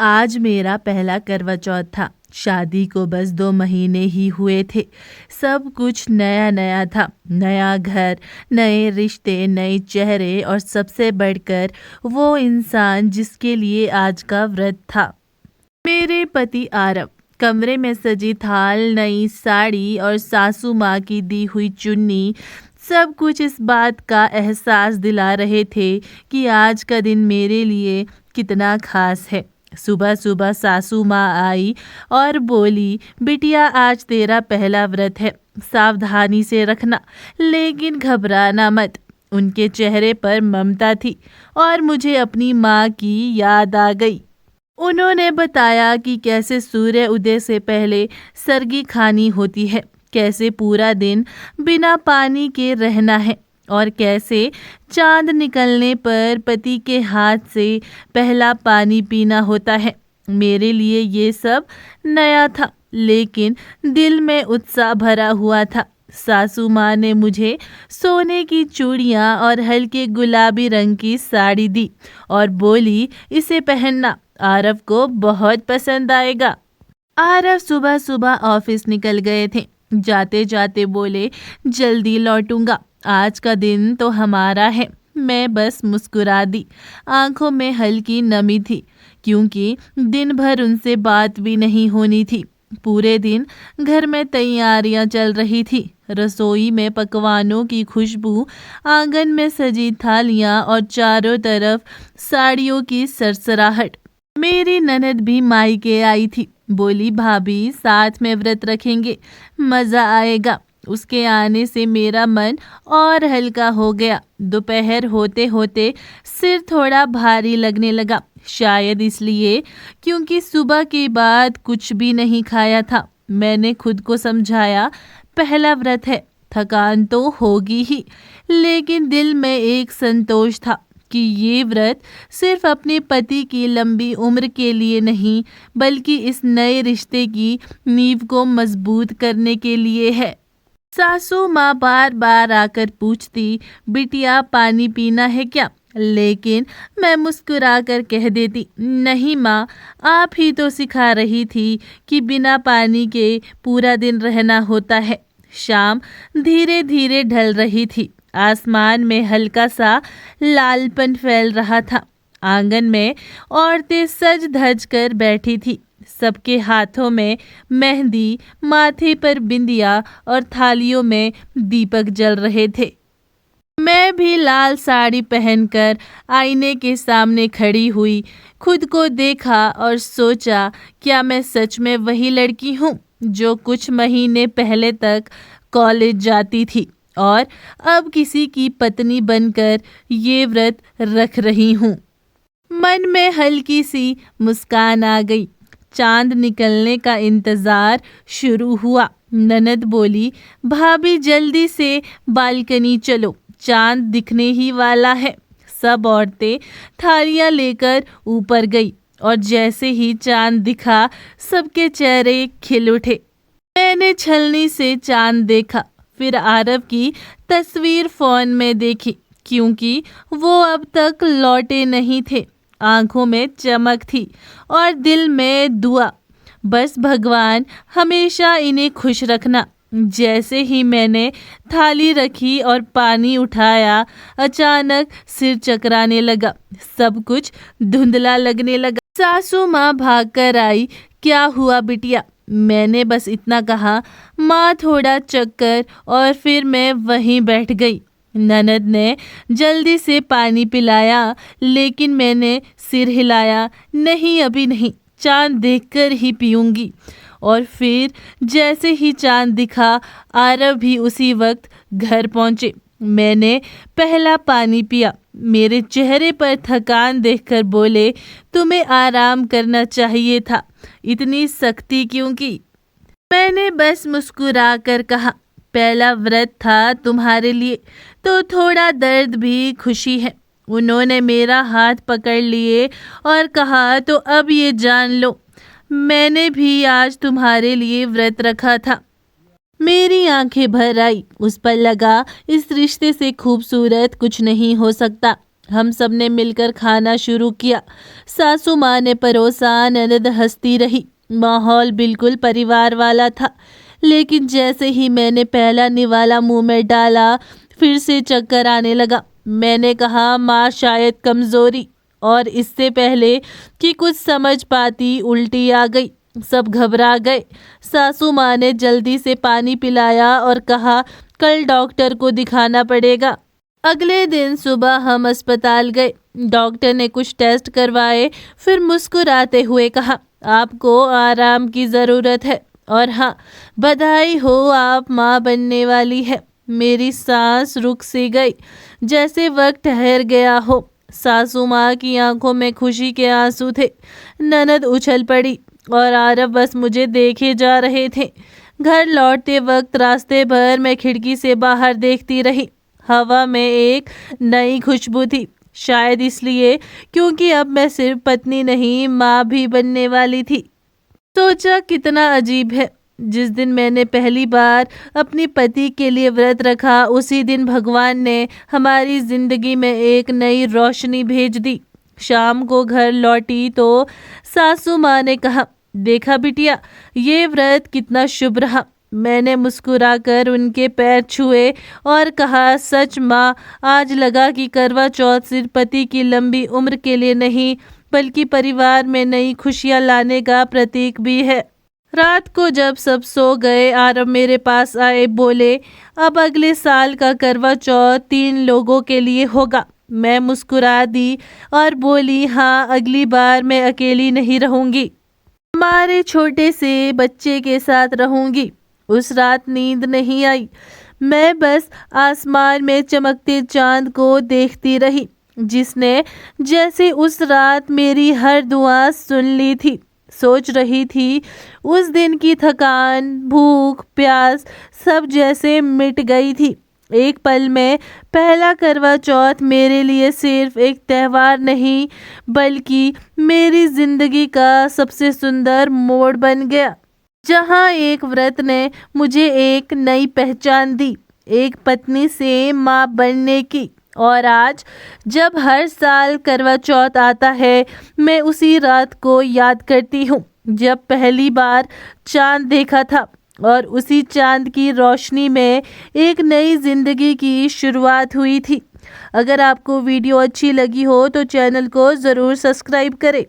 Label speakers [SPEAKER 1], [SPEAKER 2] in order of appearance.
[SPEAKER 1] आज मेरा पहला करवा चौथ था। शादी को बस 2 महीने ही हुए थे। सब कुछ नया नया था। नया घर, नए रिश्ते, नए चेहरे और सबसे बढ़कर वो इंसान जिसके लिए आज का व्रत था। मेरे पति आरव। कमरे में सजी थाल, नई साड़ी और सासू माँ की दी हुई चुन्नी, सब कुछ इस बात का एहसास दिला रहे थे कि आज का दिन मेरे लिए कितना खास है। सुबह सुबह सासू माँ आई और बोली, बिटिया आज तेरा पहला व्रत है, सावधानी से रखना, लेकिन घबराना मत। उनके चेहरे पर ममता थी और मुझे अपनी माँ की याद आ गई। उन्होंने बताया कि कैसे सूर्य उदय से पहले सरगी खानी होती है, कैसे पूरा दिन बिना पानी के रहना है और कैसे चांद निकलने पर पति के हाथ से पहला पानी पीना होता है। मेरे लिए ये सब नया था, लेकिन दिल में उत्साह भरा हुआ था। सासू माँ ने मुझे सोने की चूड़ियाँ और हल्के गुलाबी रंग की साड़ी दी और बोली, इसे पहनना, आरव को बहुत पसंद आएगा। आरव सुबह सुबह ऑफिस निकल गए थे। जाते जाते बोले, जल्दी लौटूंगा, आज का दिन तो हमारा है। मैं बस मुस्कुरा दी। आंखों में हल्की नमी थी, क्योंकि दिन भर उनसे बात भी नहीं होनी थी। पूरे दिन घर में तैयारियां चल रही थी। रसोई में पकवानों की खुशबू, आंगन में सजी थालियां और चारों तरफ साड़ियों की सरसराहट। मेरी ननद भी मायके आई थी। बोली, भाभी साथ में व्रत रखेंगे, मज़ा आएगा। उसके आने से मेरा मन और हल्का हो गया। दोपहर होते होते सिर थोड़ा भारी लगने लगा, शायद इसलिए क्योंकि सुबह के बाद कुछ भी नहीं खाया था। मैंने खुद को समझाया, पहला व्रत है, थकान तो होगी ही, लेकिन दिल में एक संतोष था कि ये व्रत सिर्फ अपने पति की लंबी उम्र के लिए नहीं, बल्कि इस नए रिश्ते की नींव को मजबूत करने के लिए है। सासू माँ बार बार आकर पूछती, बिटिया पानी पीना है क्या? लेकिन मैं मुस्कुरा कर कह देती, नहीं माँ, आप ही तो सिखा रही थी कि बिना पानी के पूरा दिन रहना होता है। शाम धीरे धीरे ढल रही थी। आसमान में हल्का सा लालपन फैल रहा था। आंगन में औरतें सज धज कर बैठी थी। सबके हाथों में मेहंदी, माथे पर बिंदिया और थालियों में दीपक जल रहे थे। मैं भी लाल साड़ी पहनकर आईने के सामने खड़ी हुई। खुद को देखा और सोचा, क्या मैं सच में वही लड़की हूँ जो कुछ महीने पहले तक कॉलेज जाती थी और अब किसी की पत्नी बनकर ये व्रत रख रही हूँ। मन में हल्की सी मुस्कान आ गई। चांद निकलने का इंतज़ार शुरू हुआ। ननद बोली, भाभी जल्दी से बालकनी चलो, चांद दिखने ही वाला है। सब औरतें थालियां लेकर ऊपर गई और जैसे ही चांद दिखा, सबके चेहरे खिल उठे। मैंने छलनी से चांद देखा, फिर आरव की तस्वीर फ़ोन में देखी, क्योंकि वो अब तक लौटे नहीं थे। आंखों में चमक थी और दिल में दुआ, बस भगवान हमेशा इन्हें खुश रखना। जैसे ही मैंने थाली रखी और पानी उठाया, अचानक सिर चकराने लगा, सब कुछ धुंधला लगने लगा। सासू माँ भागकर आई, क्या हुआ बिटिया? मैंने बस इतना कहा। माँ थोड़ा चक्कर और फिर मैं वहीं बैठ गई। ननद ने जल्दी से पानी पिलाया, लेकिन मैंने सिर हिलाया, नहीं अभी नहीं, चांद देखकर ही पीऊंगी। और फिर जैसे ही चांद दिखा, आरव भी उसी वक्त घर पहुंचे। मैंने पहला पानी पिया। मेरे चेहरे पर थकान देखकर बोले, तुम्हें आराम करना चाहिए था, इतनी सख्ती क्यों की? मैंने बस मुस्कुरा कर कहा, पहला व्रत था तुम्हारे लिए तो थोड़ा दर्द भी खुशी है। उन्होंने मेरा हाथ पकड़ लिए और कहा, तो अब ये जान लो, मैंने भी आज तुम्हारे लिए व्रत रखा था। मेरी आंखें भर आई। उस पर लगा, इस रिश्ते से खूबसूरत कुछ नहीं हो सकता। हम सब ने मिलकर खाना शुरू किया। सासू माँ ने परोसा, ननद हंसती रही। माहौल बिल्कुल परिवार वाला था। लेकिन जैसे ही मैंने पहला निवाला मुंह में डाला, फिर से चक्कर आने लगा। मैंने कहा, माँ शायद कमजोरी, और इससे पहले कि कुछ समझ पाती उल्टी आ गई। सब घबरा गए। सासू माँ ने जल्दी से पानी पिलाया और कहा, कल डॉक्टर को दिखाना पड़ेगा। अगले दिन सुबह हम अस्पताल गए। डॉक्टर ने कुछ टेस्ट करवाए, फिर मुस्कुराते हुए कहा, आपको आराम की ज़रूरत है, और हाँ, बधाई हो, आप माँ बनने वाली है। मेरी सांस रुक सी गई, जैसे वक्त ठहर गया हो। सासू माँ की आंखों में खुशी के आंसू थे। ननद उछल पड़ी और आरव बस मुझे देखे जा रहे थे। घर लौटते वक्त रास्ते भर मैं खिड़की से बाहर देखती रही। हवा में एक नई खुशबू थी, शायद इसलिए क्योंकि अब मैं सिर्फ पत्नी नहीं, माँ भी बनने वाली थी। सोचा कितना अजीब है, जिस दिन मैंने पहली बार अपनी पति के लिए व्रत रखा, उसी दिन भगवान ने हमारी जिंदगी में एक नई रोशनी भेज दी। शाम को घर लौटी तो सासू माँ ने कहा, देखा बिटिया, ये व्रत कितना शुभ रहा। मैंने मुस्कुराकर उनके पैर छुए और कहा, सच माँ, आज लगा कि करवा चौथ सिर्फ पति की लंबी उम्र के लिए नहीं, बल्कि परिवार में नई खुशियाँ लाने का प्रतीक भी है। रात को जब सब सो गए, आरव मेरे पास आए, बोले, अब अगले साल का करवा चौथ 3 लोगों के लिए होगा। मैं मुस्कुरा दी और बोली, हाँ, अगली बार मैं अकेली नहीं रहूंगी, हमारे छोटे से बच्चे के साथ रहूंगी। उस रात नींद नहीं आई। मैं बस आसमान में चमकते चांद को देखती रही, जिसने जैसे उस रात मेरी हर दुआ सुन ली थी। सोच रही थी, उस दिन की थकान, भूख, प्यास सब जैसे मिट गई थी। एक पल में पहला करवा चौथ मेरे लिए सिर्फ एक त्यौहार नहीं, बल्कि मेरी जिंदगी का सबसे सुंदर मोड़ बन गया, जहाँ एक व्रत ने मुझे एक नई पहचान दी, एक पत्नी से माँ बनने की। और आज जब हर साल करवा चौथ आता है, मैं उसी रात को याद करती हूँ जब पहली बार चांद देखा था, और उसी चांद की रोशनी में एक नई जिंदगी की शुरुआत हुई थी। अगर आपको वीडियो अच्छी लगी हो तो चैनल को ज़रूर सब्सक्राइब करें।